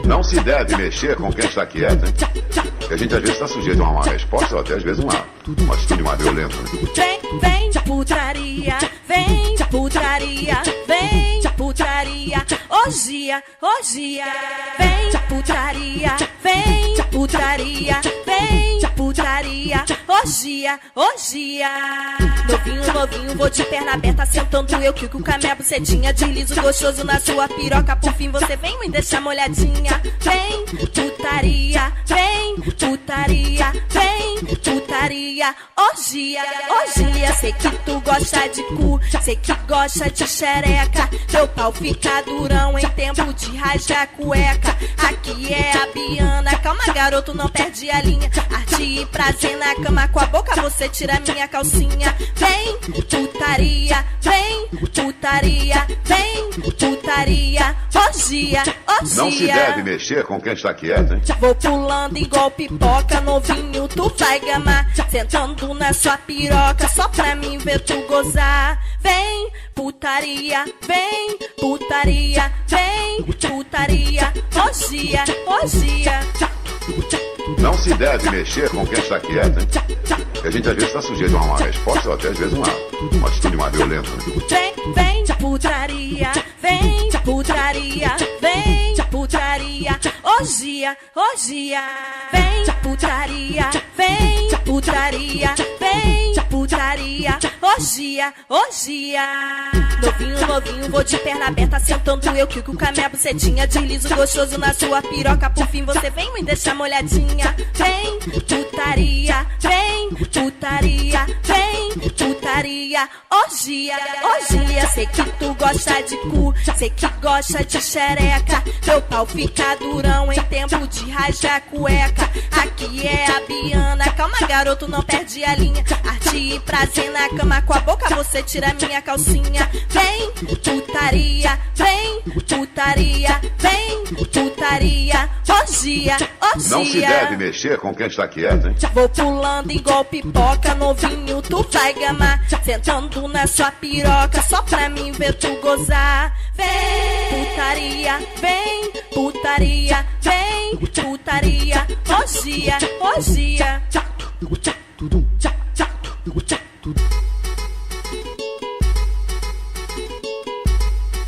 Não se deve mexer com quem está quieto, hein? Porque a gente às vezes está sujeito a uma resposta ou até às vezes uma atitude mais violenta. Vem de putaria, vem de putaria, vem de putaria, orgia, orgia. Vem de putaria, vem de putaria, vem de putaria, orgia, orgia. Novinho, novinho, vou de perna aberta, sentando eu quico com a minha bucetinha. Deslizo gostoso na sua piroca, por fim você vem me deixar molhadinha. Vem, putaria, vem, putaria, vem, putaria, orgia, orgia. Sei que tu gosta de cu, sei que gosta de xereca. Teu pau fica durão em tempo de rasgar cueca. Aqui é a Biana, calma garoto, não perde a linha. Arte e prazer na cama, com a boca você tira minha calcinha. Vem, putaria, vem, putaria, vem, putaria, orgia, orgia. Não se deve mexer com quem está quieto, hein? Vou pulando igual pipoca, novinho, tu vai gamar. Sentando na sua piroca, só pra mim ver tu gozar. Vem, putaria, vem, putaria, vem, putaria, orgia, orgia. Não se deve mexer com quem está quieto, hein? Porque a gente às vezes está sujeito a uma resposta ou até às vezes uma atitude mais violenta. Vem de putaria, vem de putaria, vem de putaria, orgia, orgia. Vem de putaria, vem de putaria, vem de putaria, orgia, orgia. Novinho, novinho, vou de perna aberta, sentando eu quico com a minha bucetinha. Deslizo gostoso na sua piroca, por fim você vem me deixar molhadinha. Vem, putaria, vem, putaria, vem, putaria, orgia, orgia. Sei que tu gosta de cu, sei que gosta de xereca. Teu pau fica durão em tempo de rasgar cueca. Aqui é a Biana, calma garoto, não perde a linha. Arte e prazer na cama, com a boca você tira minha calcinha. Vem, putaria, vem, putaria, vem, putaria, orgia, orgia. Não se deve mexer com quem está quieto, hein? Vou pulando igual pipoca, novinho, tu vai gamar. Sentando na sua piroca, só pra mim ver tu gozar. Vem, putaria, vem, putaria, vem, putaria, orgia, orgia.